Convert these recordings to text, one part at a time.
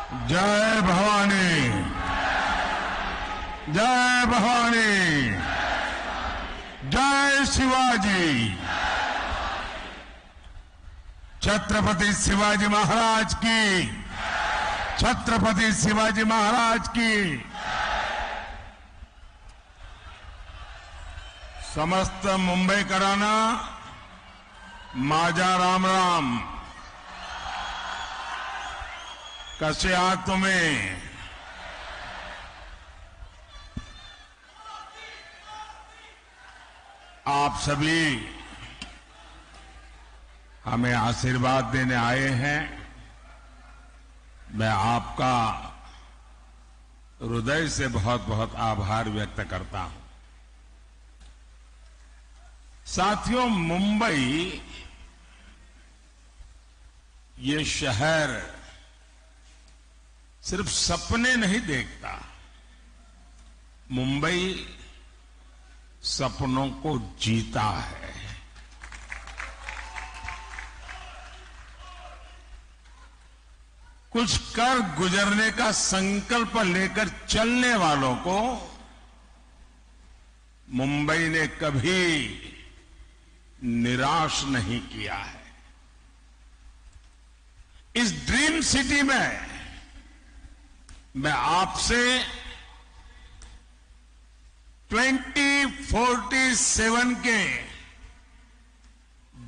जय भवानी, जय भवानी, जय शिवाजी। छत्रपति शिवाजी महाराज की, छत्रपति शिवाजी महाराज की। समस्त मुंबईकरांना माझा राम राम। कसे आहात तुम्ही? आप सभी हमें आशीर्वाद देने आए हैं। मैं आपका हृदय से बहुत बहुत आभार व्यक्त करता हूं। साथियों, मुंबई ये शहर सिर्फ सपने नहीं देखता, मुंबई सपनों को जीता है। कुछ कर गुजरने का संकल्प लेकर चलने वालों को मुंबई ने कभी निराश नहीं किया है। इस ड्रीम सिटी में मैं आपसे 2047 के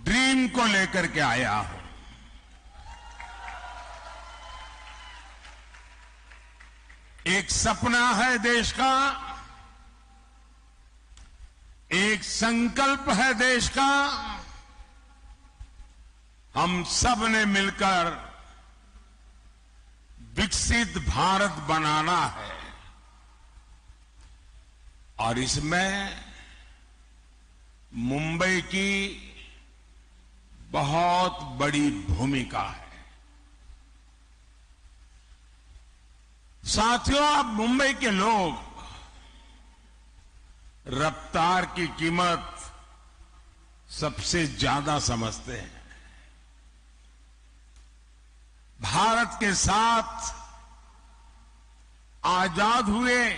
ड्रीम को लेकर के आया हूं। एक सपना है देश का, एक संकल्प है देश का। हम सब ने मिलकर विकसित भारत बनाना है और इसमें मुंबई की बहुत बड़ी भूमिका है। साथियों, अब मुंबई के लोग रफ्तार की कीमत सबसे ज्यादा समझते हैं। भारत के साथ आजाद हुए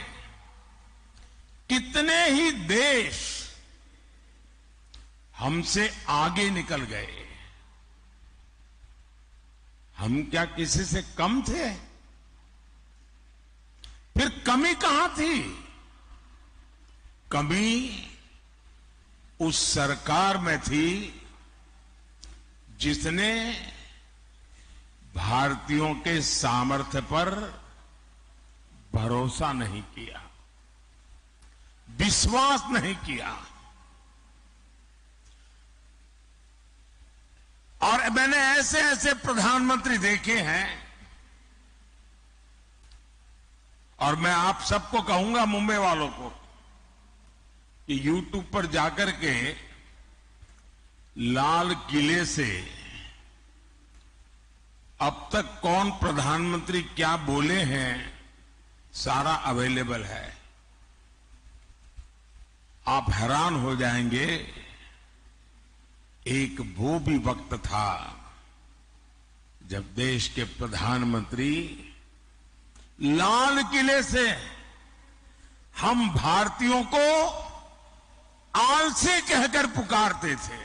कितने ही देश हमसे आगे निकल गए। हम क्या किसी से कम थे? फिर कमी कहां थी? कमी उस सरकार में थी जिसने भारतीयों के सामर्थ्य पर भरोसा नहीं किया, विश्वास नहीं किया। और मैंने ऐसे ऐसे प्रधानमंत्री देखे हैं और मैं आप सबको कहूंगा, मुंबई वालों को, कि यूट्यूब पर जाकर के लाल किले से अब तक कौन प्रधानमंत्री क्या बोले हैं सारा अवेलेबल है। आप हैरान हो जाएंगे। एक वो भी वक्त था जब देश के प्रधानमंत्री लाल किले से हम भारतीयों को आलसी कहकर पुकारते थे।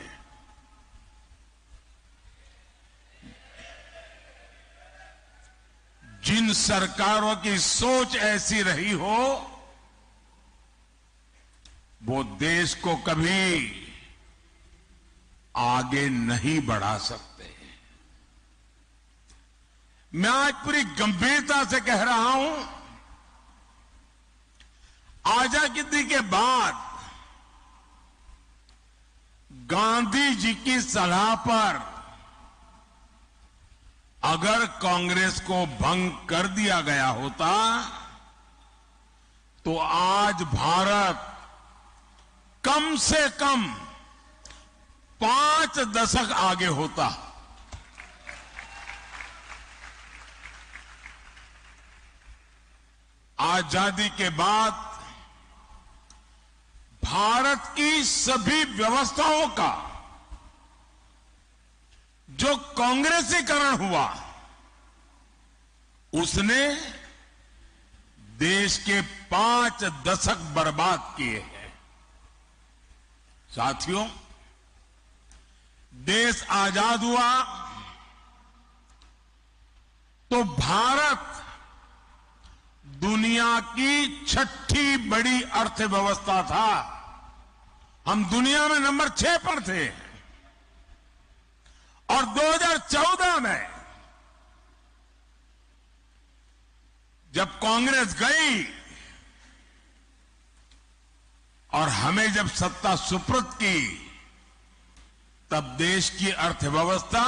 जिन सरकारों की सोच ऐसी रही हो, वो देश को कभी आगे नहीं बढ़ा सकते। मैं आज पूरी गंभीरता से कह रहा हूं, आजादी के बाद गांधी जी की सलाह पर अगर कांग्रेस को भंग कर दिया गया होता तो आज भारत कम से कम 5 दशक आगे होता। आजादी के बाद भारत की सभी व्यवस्थाओं का जो कांग्रेसीकरण हुआ उसने देश के 5 दशक बर्बाद किए हैं। साथियों, देश आजाद हुआ तो भारत दुनिया की 6ठी बड़ी अर्थव्यवस्था था। हम दुनिया में नंबर 6 पर थे और 2014 में जब कांग्रेस गई और हमें जब सत्ता सुपुर्द की, तब देश की अर्थव्यवस्था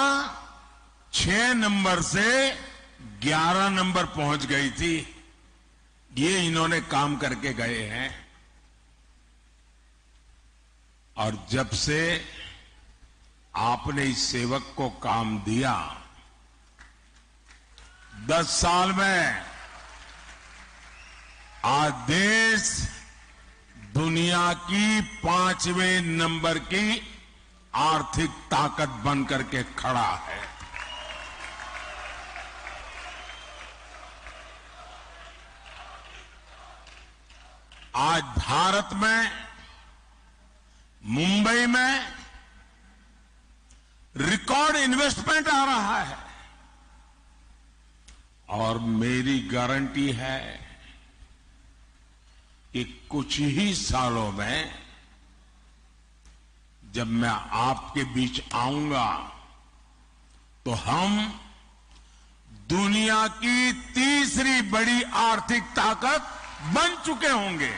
6 नंबर से 11 नंबर पहुंच गई थी। ये इन्होंने काम करके गए हैं। और जब से आपने इस सेवक को काम दिया, 10 साल में आज देश दुनिया की 5वें नंबर की आर्थिक ताकत बनकर के खड़ा है। आज भारत में, मुंबई में रिकॉर्ड इन्वेस्टमेंट आ रहा है और मेरी गारंटी है कि कुछ ही सालों में जब मैं आपके बीच आऊंगा तो हम दुनिया की तीसरी बड़ी आर्थिक ताकत बन चुके होंगे।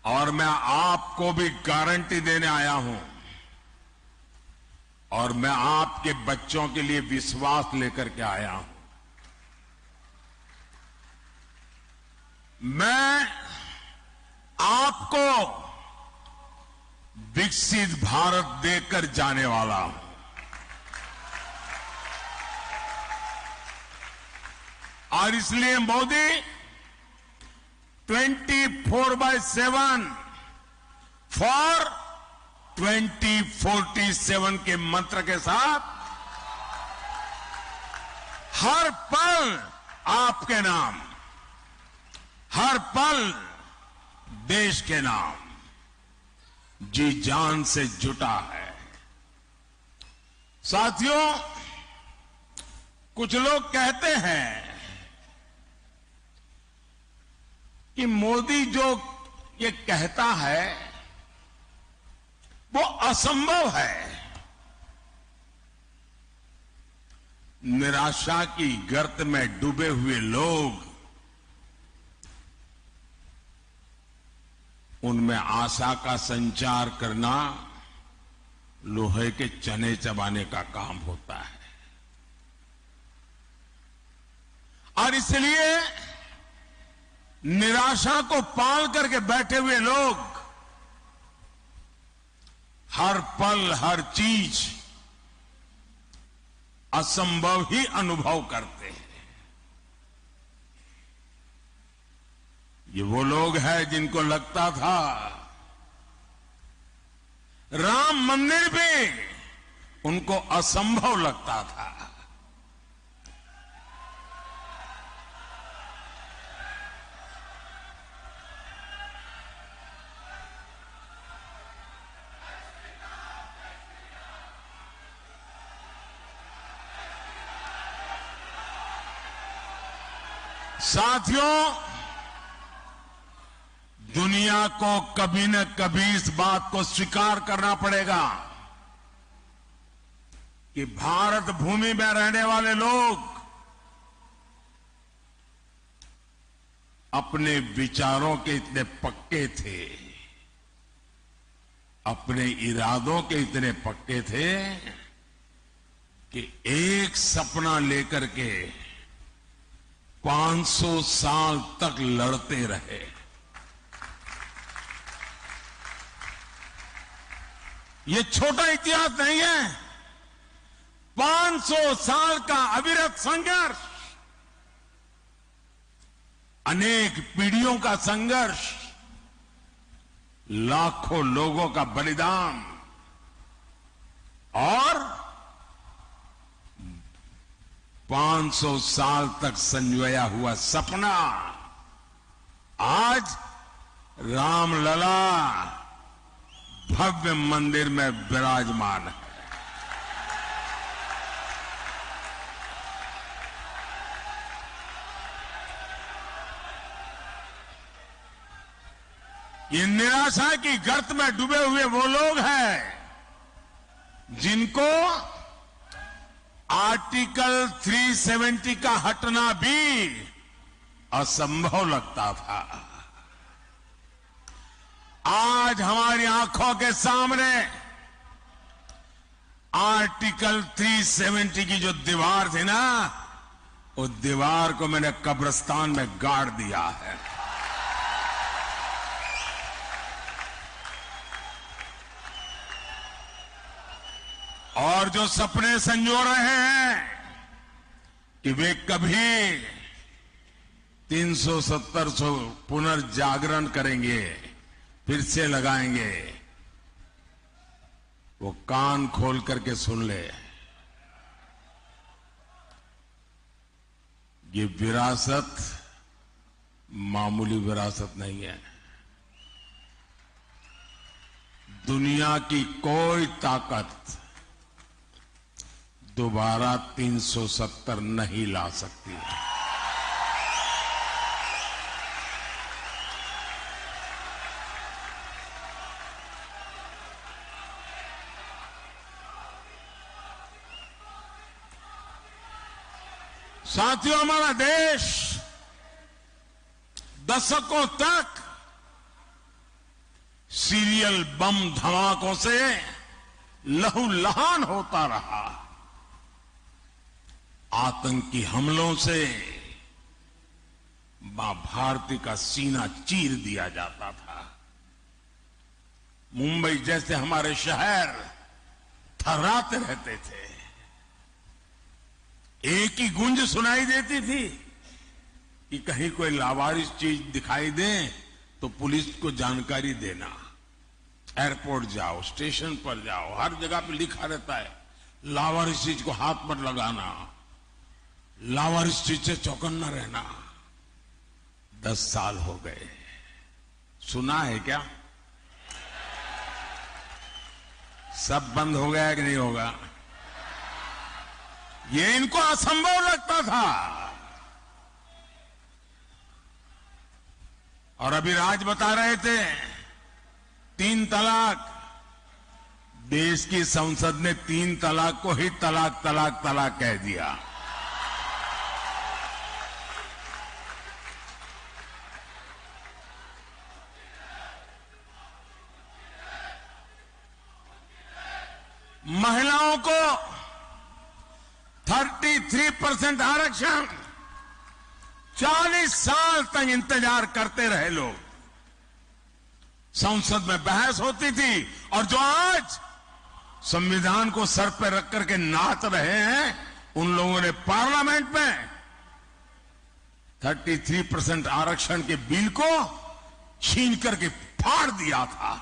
और मैं आपको भी गारंटी देने आया हूं और मैं आपके बच्चों के लिए विश्वास लेकर के आया हूं। मैं आपको विकसित भारत देकर जाने वाला हूं। और इसलिए मोदी 24/7 फॉर 2047 के मंत्र के साथ हर पल आपके नाम, हर पल देश के नाम जी जान से जुटा है। साथियों, कुछ लोग कहते हैं कि मोदी जो ये कहता है वो असंभव है। निराशा की गर्त में डूबे हुए लोग उनमें आशा का संचार करना लोहे के चने चबाने का काम होता है। और इसलिए निराशा को पाल करके बैठे हुए लोग हर पल हर चीज असंभव ही अनुभव करते हैं। ये वो लोग हैं जिनको लगता था राम मंदिर भी उनको असंभव लगता था। साथियों, दुनिया को कभी न कभी इस बात को स्वीकार करना पड़ेगा कि भारत भूमि में रहने वाले लोग अपने विचारों के इतने पक्के थे, अपने इरादों के इतने पक्के थे कि एक सपना लेकर के 500 साल तक लड़ते रहे। ये छोटा इतिहास नहीं है। 500 साल का अविरत संघर्ष, अनेक पीढ़ियों का संघर्ष, लाखों लोगों का बलिदान, और 500 साल तक संजोया हुआ सपना आज रामलला भव्य मंदिर में विराजमान है। ये निराशा की गर्त में डूबे हुए वो लोग हैं जिनको आर्टिकल 370 का हटना भी असंभव लगता था। आज हमारी आंखों के सामने आर्टिकल 370 की जो दीवार थी ना, उस दीवार को मैंने कब्रिस्तान में गाड़ दिया है। और जो सपने संजो रहे हैं कि वे कभी 370 पुनर्जागरण करेंगे, फिर से लगाएंगे, वो कान खोल करके सुन ले। ये विरासत मामूली विरासत नहीं है। दुनिया की कोई ताकत दोबारा 370 नहीं ला सकती है। साथियों, हमारा देश दशकों तक सीरियल बम धमाकों से लहूलुहान होता रहा। आतंकी हमलों से मां भारती का सीना चीर दिया जाता था। मुंबई जैसे हमारे शहर थर्राते रहते थे। एक ही गूंज सुनाई देती थी कि कहीं कोई लावारिस चीज दिखाई दे तो पुलिस को जानकारी देना। एयरपोर्ट जाओ, स्टेशन पर जाओ, हर जगह पे लिखा रहता है लावारिस चीज को हाथ पर लगाना, लावारिस चीज से चौकन्ना रहना। 10 साल हो गए, सुना है क्या? सब बंद हो गया कि नहीं होगा? ये इनको असंभव लगता था। और अभी राज बता रहे थे 3 तलाक। देश की संसद ने 3 तलाक को ही तलाक तलाक तलाक कह दिया। महिलाओं को 33% आरक्षण, 40 साल तक इंतजार करते रहे लोग। संसद में बहस होती थी और जो आज संविधान को सर पर रख करके नाच रहे हैं, उन लोगों ने पार्लियामेंट में 33% आरक्षण के बिल को छीन करके फाड़ दिया था।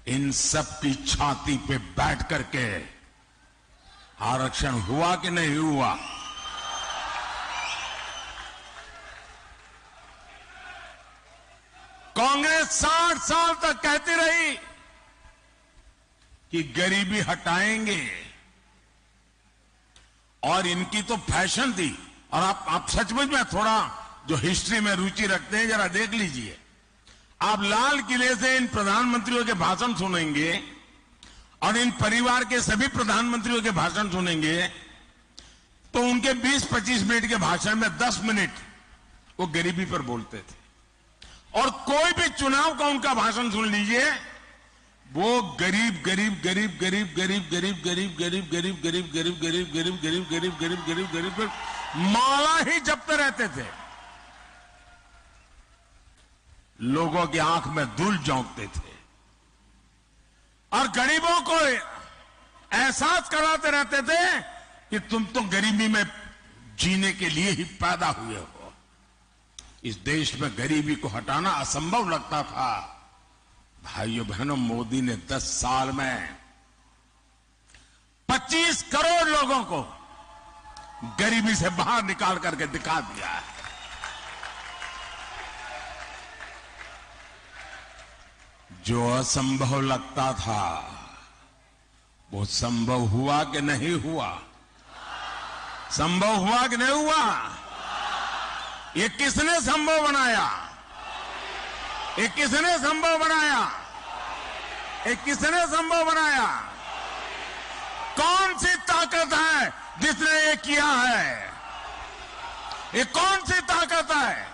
इन सब की छाती पे बैठ करके आरक्षण हुआ कि नहीं हुआ? कांग्रेस 60 साल तक कहती रही कि गरीबी हटाएंगे, और इनकी तो फैशन थी। और आप सचमुच में थोड़ा जो हिस्ट्री में रुचि रखते हैं, जरा देख लीजिए। आप लाल किले से इन प्रधानमंत्रियों के भाषण सुनेंगे और इन परिवार के सभी प्रधानमंत्रियों के भाषण सुनेंगे, तो उनके 20-25 मिनट के भाषण में 10 मिनट वो गरीबी पर बोलते थे। और कोई भी चुनाव का उनका भाषण सुन लीजिए, वो गरीब गरीब गरीब गरीब गरीब गरीब गरीब गरीब गरीब गरीब गरीब गरीब गरीब गरीब गरीब गरीब गरीब गरीब माला ही जपते रहते थे। लोगों की आंख में धूल झोंकते थे और गरीबों को एहसास कराते रहते थे कि तुम तो गरीबी में जीने के लिए ही पैदा हुए हो। इस देश में गरीबी को हटाना असंभव लगता था। भाइयों बहनों, मोदी ने 10 साल में 25 करोड़ लोगों को गरीबी से बाहर निकाल करके दिखा दिया है। जो असंभव लगता था वो संभव हुआ कि नहीं हुआ? संभव हुआ कि नहीं हुआ? ये किसने संभव बनाया? ये किसने संभव बनाया? ये किसने संभव बनाया? कौन सी ताकत है जिसने ये किया है? ये कौन सी ताकत है?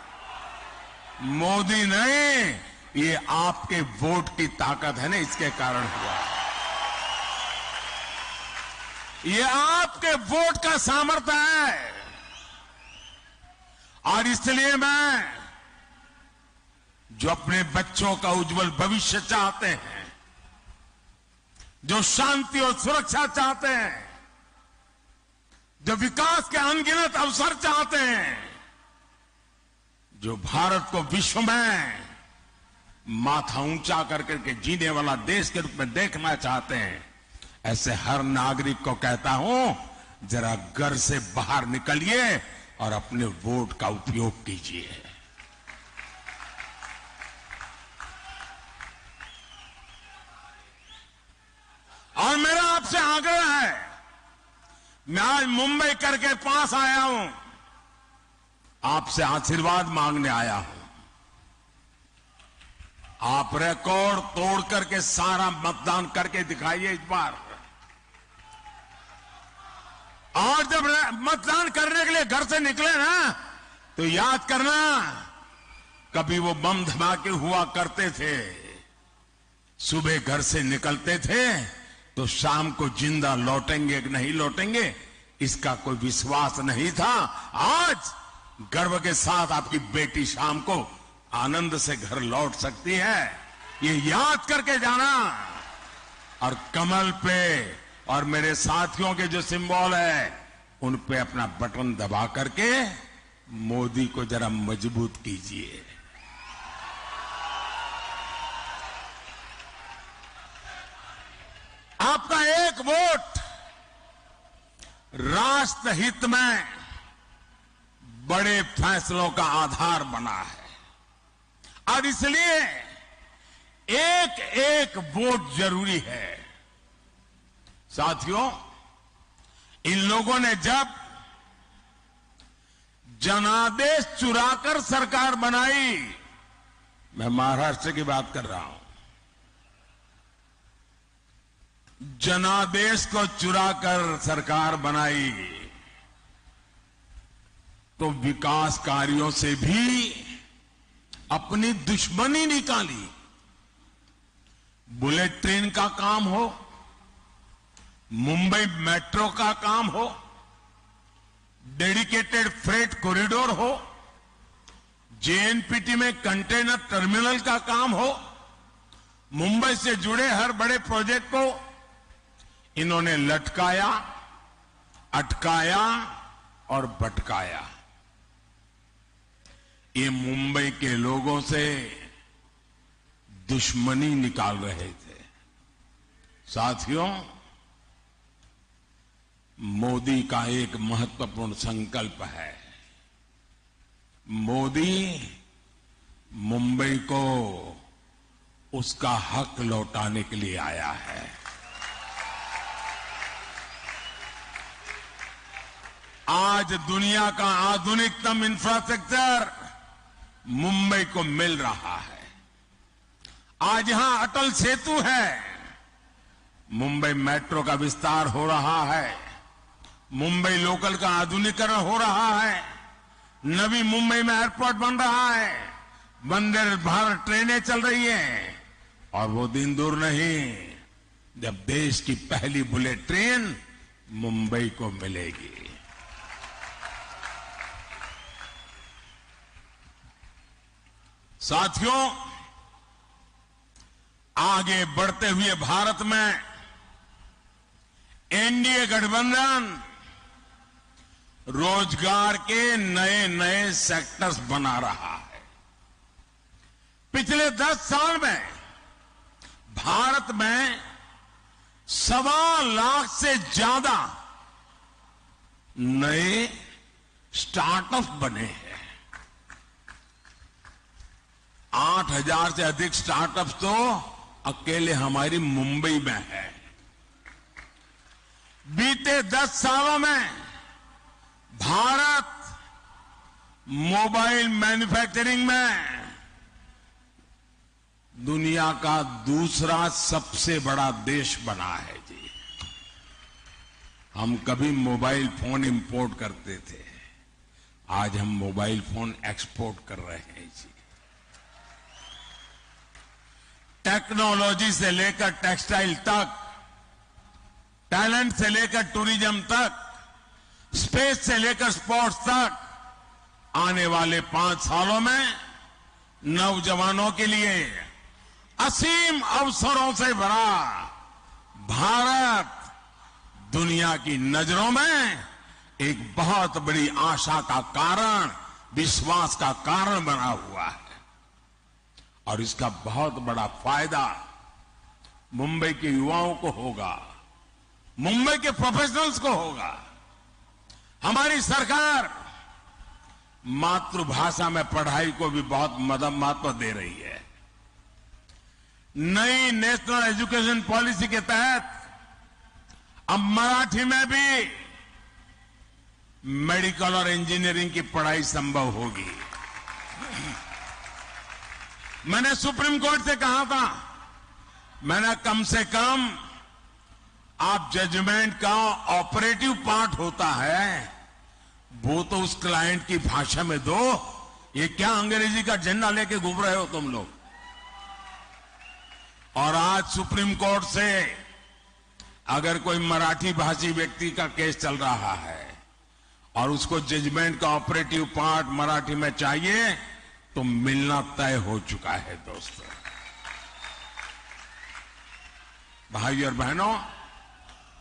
मोदी नहीं, ये आपके वोट की ताकत है ना, इसके कारण हुआ। ये आपके वोट का सामर्थ्य है। और इसलिए मैं, जो अपने बच्चों का उज्जवल भविष्य चाहते हैं, जो शांति और सुरक्षा चाहते हैं, जो विकास के अनगिनत अवसर चाहते हैं, जो भारत को विश्व में माथा ऊंचा करके जीने वाला देश के रूप में देखना चाहते हैं, ऐसे हर नागरिक को कहता हूं, जरा घर से बाहर निकलिए और अपने वोट का उपयोग कीजिए। और मेरा आपसे आग्रह है, मैं आज मुंबई करके पास आया हूं, आपसे आशीर्वाद मांगने आया हूं। आप रिकॉर्ड तोड़ करके सारा मतदान करके दिखाइए इस बार। और जब मतदान करने के लिए घर से निकले ना, तो याद करना, कभी वो बम धमाके हुआ करते थे, सुबह घर से निकलते थे तो शाम को जिंदा लौटेंगे कि नहीं लौटेंगे इसका कोई विश्वास नहीं था। आज गर्व के साथ आपकी बेटी शाम को आनंद से घर लौट सकती है, ये याद करके जाना। और कमल पे और मेरे साथियों के जो सिंबल है, उन पे अपना बटन दबा करके मोदी को जरा मजबूत कीजिए। आपका एक वोट राष्ट्र हित में बड़े फैसलों का आधार बना है। और इसलिए एक एक वोट जरूरी है। साथियों, इन लोगों ने जब जनादेश चुराकर सरकार बनाई, मैं महाराष्ट्र की बात कर रहा हूं, जनादेश को चुराकर सरकार बनाई, तो विकास कार्यों से भी अपनी दुश्मनी निकाली। बुलेट ट्रेन का काम हो, मुंबई मेट्रो का काम हो, डेडिकेटेड फ्रेट कॉरिडोर हो, जेएनपीटी में कंटेनर टर्मिनल का काम हो, मुंबई से जुड़े हर बड़े प्रोजेक्ट को इन्होंने लटकाया, अटकाया और भटकाया। ये मुंबई के लोगों से दुश्मनी निकाल रहे थे। साथियों, मोदी का एक महत्वपूर्ण संकल्प है। मोदी मुंबई को उसका हक लौटाने के लिए आया है। आज दुनिया का आधुनिकतम इंफ्रास्ट्रक्चर मुंबई को मिल रहा है। आज यहां अटल सेतु है, मुंबई मेट्रो का विस्तार हो रहा है, मुंबई लोकल का आधुनिकीकरण हो रहा है, नवी मुंबई में एयरपोर्ट बन रहा है, वंदे भारत ट्रेनें चल रही हैं, और वो दिन दूर नहीं जब देश की पहली बुलेट ट्रेन मुंबई को मिलेगी। साथियों, आगे बढ़ते हुए भारत में एनडीए गठबंधन रोजगार के नए नए सेक्टर्स बना रहा है। पिछले 10 साल में भारत में 1.25 लाख से ज्यादा नए स्टार्टअप बने हैं। 8,000 से अधिक स्टार्टअप्स तो अकेले हमारी मुंबई में है। बीते 10 सालों में भारत मोबाइल मैन्युफैक्चरिंग में दुनिया का दूसरा सबसे बड़ा देश बना है जी। हम कभी मोबाइल फोन इंपोर्ट करते थे, आज हम मोबाइल फोन एक्सपोर्ट कर रहे हैं जी। टेक्नोलॉजी से लेकर टेक्सटाइल तक, टैलेंट से लेकर टूरिज्म तक, स्पेस से लेकर स्पोर्ट्स तक, आने वाले 5 सालों में नौजवानों के लिए असीम अवसरों से भरा भारत दुनिया की नजरों में एक बहुत बड़ी आशा का कारण, विश्वास का कारण बना हुआ है। और इसका बहुत बड़ा फायदा मुंबई के युवाओं को होगा, मुंबई के प्रोफेशनल्स को होगा। हमारी सरकार मातृभाषा में पढ़ाई को भी बहुत महत्व दे रही है। नई नेशनल एजुकेशन पॉलिसी के तहत अब मराठी में भी मेडिकल और इंजीनियरिंग की पढ़ाई संभव होगी। मैंने सुप्रीम कोर्ट से कहा था, मैंने कम से कम आप जजमेंट का ऑपरेटिव पार्ट होता है वो तो उस क्लाइंट की भाषा में दो। ये क्या अंग्रेजी का झंडा लेके घूम रहे हो तुम लोग। और आज सुप्रीम कोर्ट से अगर कोई मराठी भाषी व्यक्ति का केस चल रहा है और उसको जजमेंट का ऑपरेटिव पार्ट मराठी में चाहिए तो मिलना तय हो चुका है। दोस्तों, भाइयों और बहनों,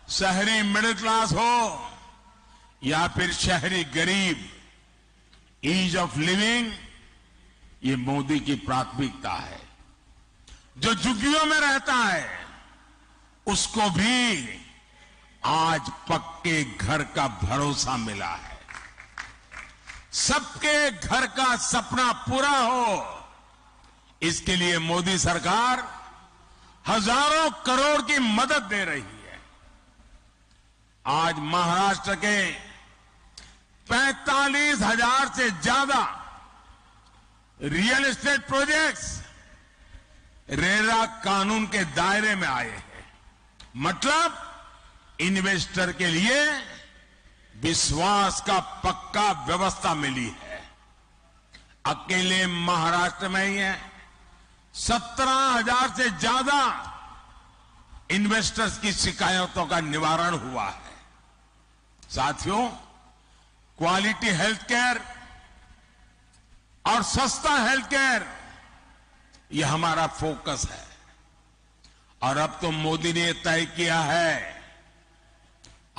शहरी मिडिल क्लास हो या फिर शहरी गरीब, ईज ऑफ लिविंग ये मोदी की प्राथमिकता है। जो झुग्गियों में रहता है उसको भी आज पक्के घर का भरोसा मिला है। सबके घर का सपना पूरा हो, इसके लिए मोदी सरकार हजारों करोड़ की मदद दे रही है। आज महाराष्ट्र के 45,000 से ज्यादा रियल एस्टेट प्रोजेक्ट्स रेरा कानून के दायरे में आए हैं। मतलब इन्वेस्टर के लिए विश्वास का पक्का व्यवस्था मिली है। अकेले महाराष्ट्र में ही है 17,000 से ज्यादा इन्वेस्टर्स की शिकायतों का निवारण हुआ है। साथियों, क्वालिटी हेल्थ केयर और सस्ता हेल्थ केयर ये हमारा फोकस है। और अब तो मोदी ने तय किया है,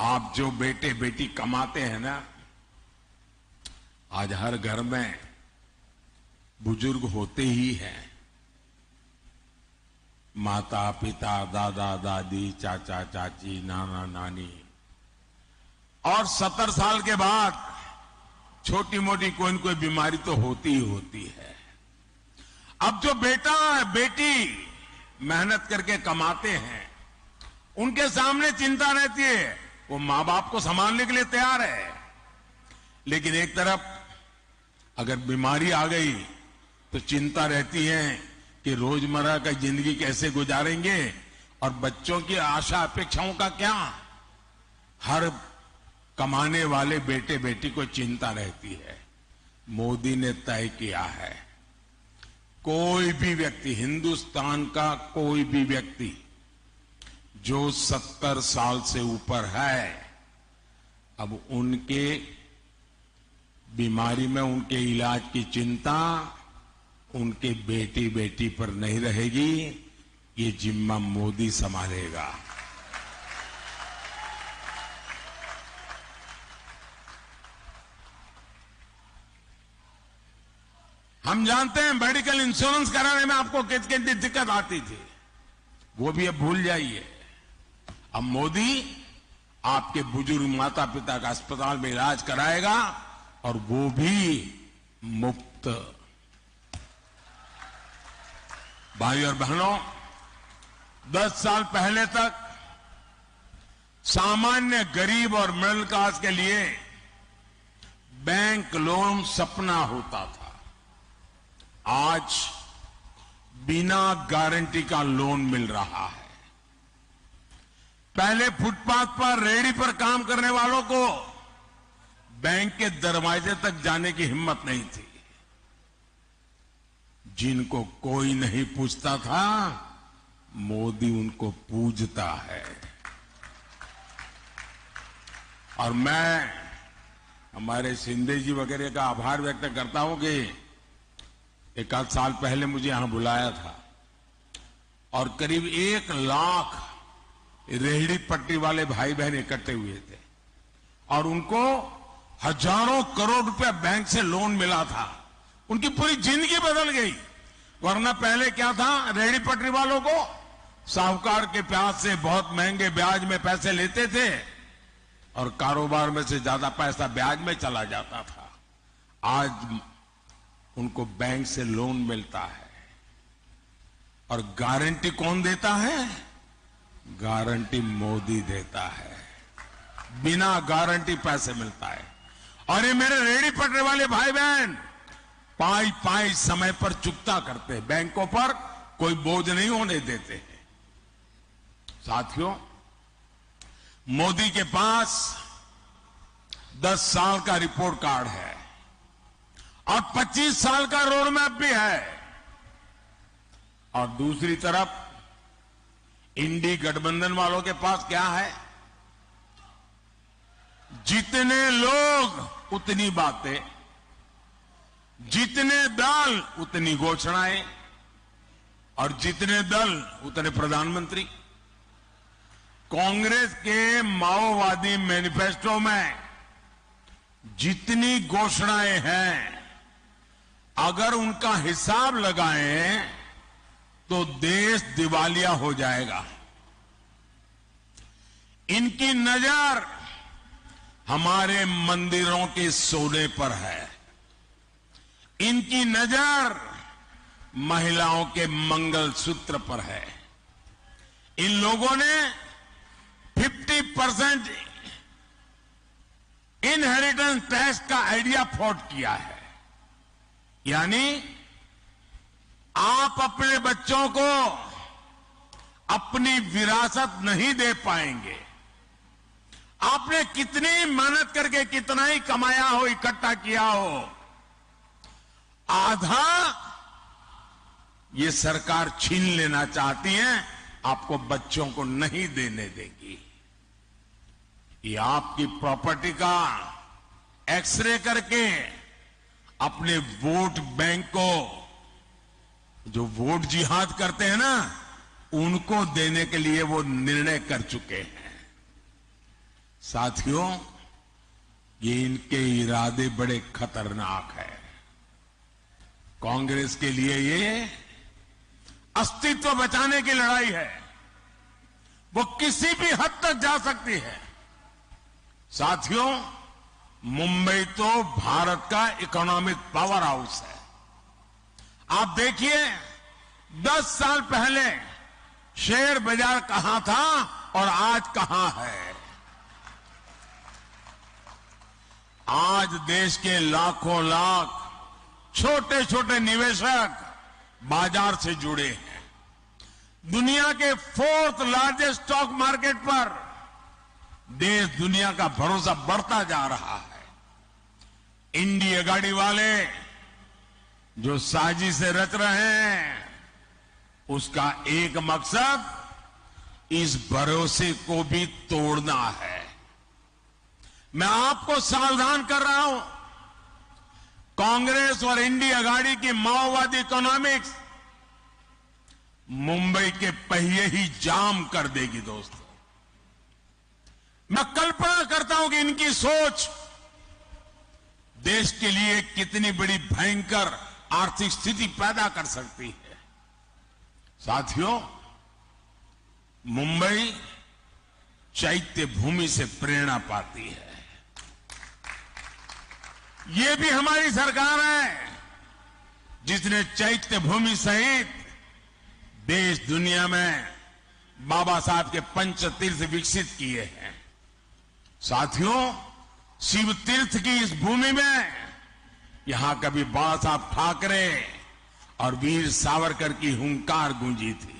आप जो बेटे बेटी कमाते हैं ना, आज हर घर में बुजुर्ग होते ही हैं। माता पिता, दादा दादी, चाचा चाची, नाना नानी, और 70 साल के बाद छोटी मोटी कोई न कोई बीमारी तो होती ही होती है। अब जो बेटा बेटी मेहनत करके कमाते हैं उनके सामने चिंता रहती है, वो मां बाप को संभालने के लिए तैयार है, लेकिन एक तरफ अगर बीमारी आ गई तो चिंता रहती है कि रोजमर्रा का जिंदगी कैसे गुजारेंगे और बच्चों की आशा अपेक्षाओं का क्या। हर कमाने वाले बेटे बेटी को चिंता रहती है। मोदी ने तय किया है, कोई भी व्यक्ति, हिंदुस्तान का कोई भी व्यक्ति जो 70 साल से ऊपर है, अब उनके बीमारी में उनके इलाज की चिंता उनके बेटी बेटी पर नहीं रहेगी। ये जिम्मा मोदी संभालेगा। हम जानते हैं मेडिकल इंश्योरेंस कराने में आपको कितनी दिक्कत आती थी। वो भी अब भूल जाइए। अब मोदी आपके बुजुर्ग माता पिता का अस्पताल में इलाज कराएगा और वो भी मुफ्त। भाई और बहनों, 10 साल पहले तक सामान्य गरीब और मिडिल क्लास के लिए बैंक लोन सपना होता था। आज बिना गारंटी का लोन मिल रहा है। पहले फुटपाथ पर रेहड़ी पर काम करने वालों को बैंक के दरवाजे तक जाने की हिम्मत नहीं थी। जिनको कोई नहीं पूछता था, मोदी उनको पूजता है। और मैं हमारे शिंदे जी वगैरह का आभार व्यक्त करता हूं कि एक आध साल पहले मुझे यहां बुलाया था और करीब 1 लाख रेहड़ी पट्टी वाले भाई बहन इकट्ठे हुए थे और उनको हजारों करोड़ रुपया बैंक से लोन मिला था। उनकी पूरी जिंदगी बदल गई। वरना पहले क्या था, रेहड़ी पटरी वालों को साहूकार के प्याज से बहुत महंगे ब्याज में पैसे लेते थे और कारोबार में से ज्यादा पैसा ब्याज में चला जाता था। आज उनको बैंक से लोन मिलता है। और गारंटी कौन देता है? गारंटी मोदी देता है। बिना गारंटी पैसे मिलता है। और ये मेरे रेहड़ी पटरी वाले भाई बहन पाई पाई समय पर चुकता करते हैं। बैंकों पर कोई बोझ नहीं होने देते हैं। साथियों, मोदी के पास 10 साल का रिपोर्ट कार्ड है और 25 साल का रोड मैप भी है। और दूसरी तरफ इंडी गठबंधन वालों के पास क्या है? जितने लोग उतनी बातें, जितने दल उतनी घोषणाएं और जितने दल उतने प्रधानमंत्री। कांग्रेस के माओवादी मैनिफेस्टो में जितनी घोषणाएं हैं, अगर उनका हिसाब लगाएं तो देश दिवालिया हो जाएगा। इनकी नजर हमारे मंदिरों के सोने पर है। इनकी नजर महिलाओं के मंगलसूत्र पर है। इन लोगों ने 50% इनहेरिटेंस टैक्स का आइडिया फ्लॉट किया है। यानी आप अपने बच्चों को अपनी विरासत नहीं दे पाएंगे। आपने कितनी मेहनत करके कितना ही कमाया हो, इकट्ठा किया हो, आधा ये सरकार छीन लेना चाहती है, आपको बच्चों को नहीं देने देगी। ये आपकी प्रॉपर्टी का एक्सरे करके अपने वोट बैंक को, जो वोट जिहाद करते हैं ना, उनको देने के लिए वो निर्णय कर चुके हैं। साथियों, ये इनके इरादे बड़े खतरनाक हैं। कांग्रेस के लिए ये अस्तित्व बचाने की लड़ाई है। वो किसी भी हद तक जा सकती है। साथियों, मुंबई तो भारत का इकोनॉमिक पावर हाउस है। आप देखिए, 10 साल पहले शेयर बाजार कहां था और आज कहां है। आज देश के लाखों लाख छोटे छोटे निवेशक बाजार से जुड़े हैं। दुनिया के 4th लार्जेस्ट स्टॉक मार्केट पर देश दुनिया का भरोसा बढ़ता जा रहा है। इंडिया गाड़ी वाले जो साजिश से रच रहे हैं, उसका एक मकसद इस भरोसे को भी तोड़ना है। मैं आपको सावधान कर रहा हूं, कांग्रेस और इंडिया गाड़ी की माओवादी इकोनॉमिक्स मुंबई के पहिए ही जाम कर देगी। दोस्तों, मैं कल्पना करता हूं कि इनकी सोच देश के लिए कितनी बड़ी भयंकर आर्थिक स्थिति पैदा कर सकती है। साथियों, मुंबई चैत्य भूमि से प्रेरणा पाती है। ये भी हमारी सरकार है जिसने चैत्य भूमि सहित देश दुनिया में बाबा साहब के पंच तीर्थ विकसित किए हैं। साथियों, शिव तीर्थ की इस भूमि में यहां कभी बाबा साहब ठाकरे और वीर सावरकर की हुंकार गूंजी थी,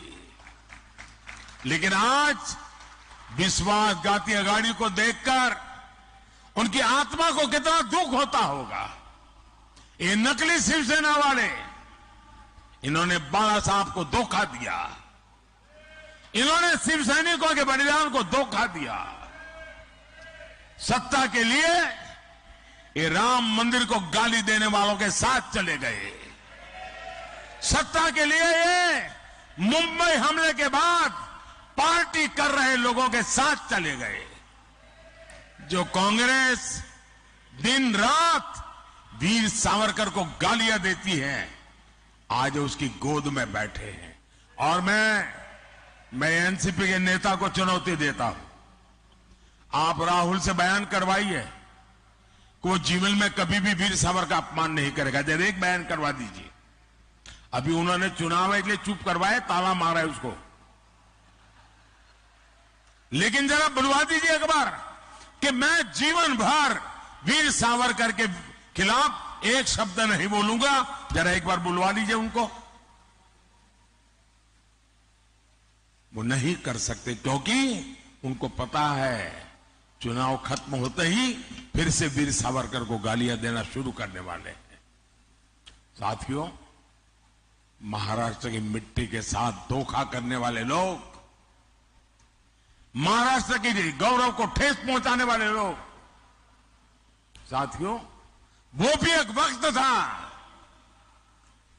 लेकिन आज विश्वासघाती अघाड़ी को देखकर उनकी आत्मा को कितना दुख होता होगा। ये नकली शिवसेना वाले, इन्होंने बाबा साहब को धोखा दिया, इन्होंने शिव सैनिकों के बलिदान को धोखा दिया। सत्ता के लिए ये राम मंदिर को गाली देने वालों के साथ चले गए। सत्ता के लिए ये मुंबई हमले के बाद पार्टी कर रहे लोगों के साथ चले गए। जो कांग्रेस दिन रात वीर सावरकर को गालियां देती है, आज उसकी गोद में बैठे हैं। और मैं एनसीपी के नेता को चुनौती देता हूं, आप राहुल से बयान करवाइए कि वो जीवन में कभी भी वीर सावरकर का अपमान नहीं करेगा। जब एक बयान करवा दीजिए। अभी उन्होंने चुनाव है इसलिए चुप करवाए, ताला मारा है उसको, लेकिन जरा बुलवा दीजिए एक बार कि मैं जीवन भर वीर सावरकर के खिलाफ एक शब्द नहीं बोलूंगा। जरा एक बार बुलवा लीजिए उनको। वो नहीं कर सकते क्योंकि उनको पता है चुनाव खत्म होते ही फिर से वीर सावरकर को गालियां देना शुरू करने वाले हैं। साथियों, महाराष्ट्र की मिट्टी के साथ धोखा करने वाले लोग, महाराष्ट्र के गौरव को ठेस पहुंचाने वाले लोग, साथियों, वो भी एक वक्त था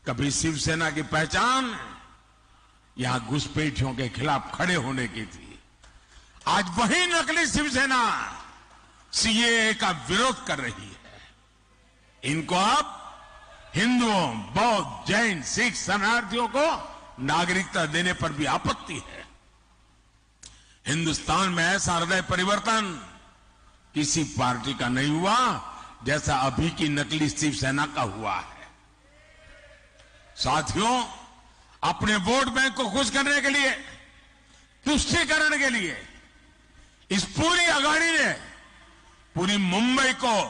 कभी शिवसेना की पहचान यहां घुसपैठियों के खिलाफ खड़े होने की थी। आज वही नकली शिवसेना सीएए का विरोध कर रही है। इनको अब हिंदुओं, बौद्ध, जैन, सिख शरणार्थियों को नागरिकता देने पर भी आपत्ति है। हिंदुस्तान में ऐसा हृदय परिवर्तन किसी पार्टी का नहीं हुआ जैसा अभी की नकली शिवसेना का हुआ है। साथियों, अपने वोट बैंक को खुश करने के लिए, तुष्टीकरण के लिए इस पूरी अघाड़ी ने पूरी मुंबई को,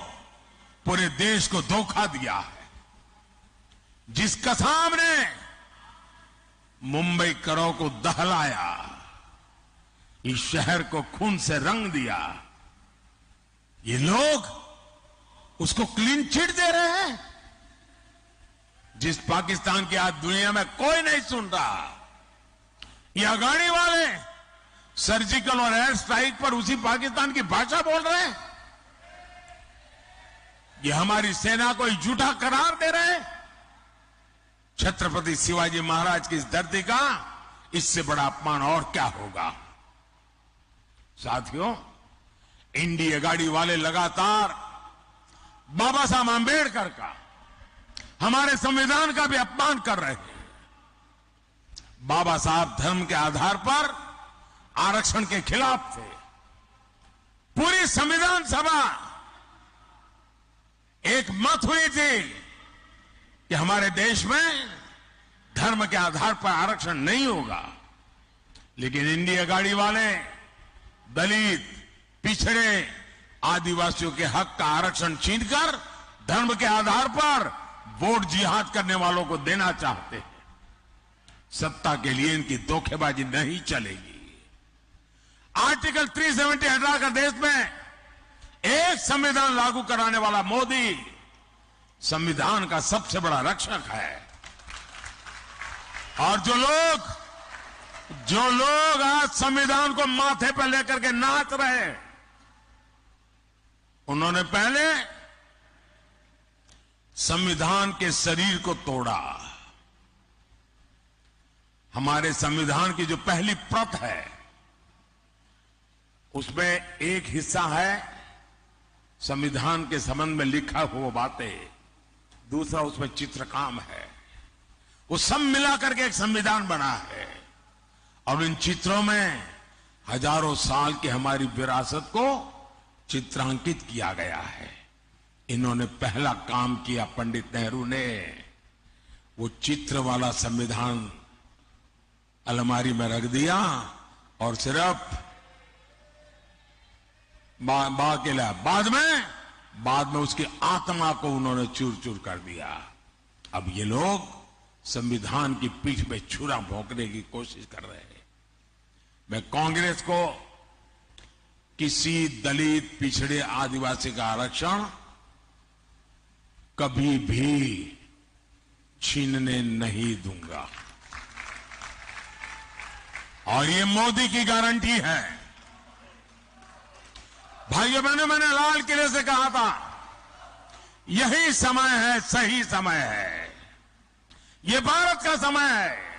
पूरे देश को धोखा दिया है। जिस कसाब ने मुंबई करों को दहलाया, इस शहर को खून से रंग दिया, ये लोग उसको क्लीन चिट दे रहे हैं। जिस पाकिस्तान की आज दुनिया में कोई नहीं सुन रहा, ये अघाड़ी वाले सर्जिकल और एयर स्ट्राइक पर उसी पाकिस्तान की भाषा बोल रहे हैं। ये हमारी सेना को झूठा करार दे रहे हैं। छत्रपति शिवाजी महाराज की इस धरती का इससे बड़ा अपमान और क्या होगा। साथियों, इंडिया गाड़ी वाले लगातार बाबा साहब आंबेडकर का, हमारे संविधान का भी अपमान कर रहे हैं। बाबा साहब धर्म के आधार पर आरक्षण के खिलाफ थे। पूरी संविधान सभा एक मत हुई थी कि हमारे देश में धर्म के आधार पर आरक्षण नहीं होगा, लेकिन इंडिया गाड़ी वाले दलित, पिछड़े, आदिवासियों के हक का आरक्षण छीनकर धर्म के आधार पर वोट जिहाद करने वालों को देना चाहते हैं। सत्ता के लिए इनकी धोखेबाजी नहीं चलेगी। आर्टिकल 370 हटाकर देश में एक संविधान लागू कराने वाला मोदी संविधान का सबसे बड़ा रक्षक है। और जो लोग आज संविधान को माथे पर लेकर के नाच रहे, उन्होंने पहले संविधान के शरीर को तोड़ा। हमारे संविधान की जो पहली प्रत है उसमें एक हिस्सा है संविधान के संबंध में लिखा हुआ बातें, दूसरा उसमें चित्रकाम है। वो सब मिलाकर के एक संविधान बना है। और इन चित्रों में हजारों साल की हमारी विरासत को चित्रांकित किया गया है। इन्होंने पहला काम किया, पंडित नेहरू ने वो चित्र वाला संविधान अलमारी में रख दिया और सिर्फ बाद में उसकी आत्मा को उन्होंने चूर चूर कर दिया। अब ये लोग संविधान की पीठ पे छुरा भोंकने की कोशिश कर रहे हैं। मैं कांग्रेस को किसी दलित, पिछड़े, आदिवासी का आरक्षण कभी भी छीनने नहीं दूंगा और ये मोदी की गारंटी है। भाइयों बहनों, मैंने लाल किले से कहा था यही समय है, सही समय है, ये भारत का समय है।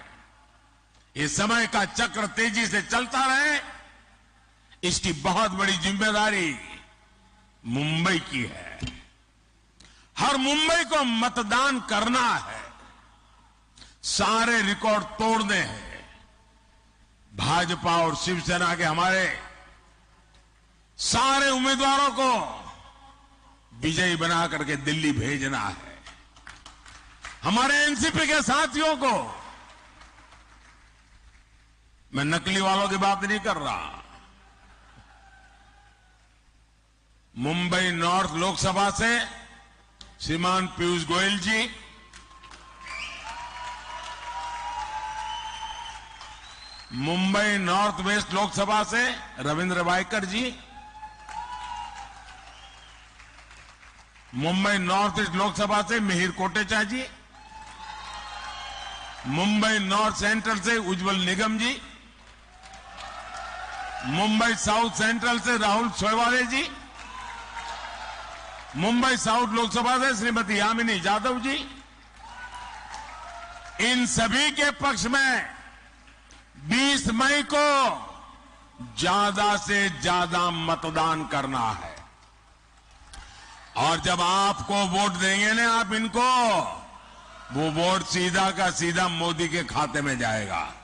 इस समय का चक्र तेजी से चलता रहे, इसकी बहुत बड़ी जिम्मेदारी मुंबई की है। हर मुंबई को मतदान करना है, सारे रिकॉर्ड तोड़ने हैं। भाजपा और शिवसेना के हमारे सारे उम्मीदवारों को विजयी बना करके दिल्ली भेजना है। हमारे एनसीपी के साथियों को, मैं नकली वालों की बात नहीं कर रहा, मुंबई नॉर्थ लोकसभा से श्रीमान पीयूष गोयल जी, मुंबई नॉर्थ वेस्ट लोकसभा से रविंद्र वायकर जी, मुंबई नॉर्थ ईस्ट लोकसभा से मिहिर कोटेचा जी, मुंबई नॉर्थ सेंट्रल से उज्जवल निगम जी, मुंबई साउथ सेंट्रल से राहुल सोयवाले जी, मुंबई साउथ लोकसभा से श्रीमती यामिनी यादव जी, इन सभी के पक्ष में 20 मई को ज्यादा से ज्यादा मतदान करना है। और जब आपको वोट देंगे ना आप इनको, वो वोट सीधा का सीधा मोदी के खाते में जाएगा।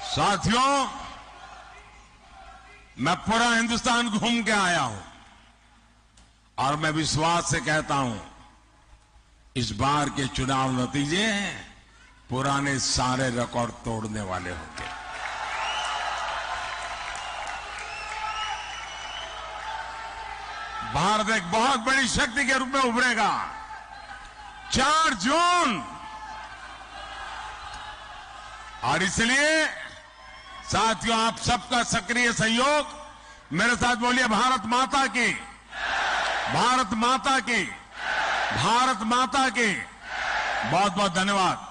साथियों, मैं पूरा हिंदुस्तान घूम के आया हूं और मैं विश्वास से कहता हूं इस बार के चुनाव नतीजे पुराने सारे रिकॉर्ड तोड़ने वाले होंगे। भारत एक बहुत बड़ी शक्ति के रूप में उभरेगा। 4 जून, और इसलिए साथियों आप सबका सक्रिय सहयोग, मेरे साथ बोलिए भारत माता की, भारत माता की, भारत माता की। बहुत बहुत धन्यवाद।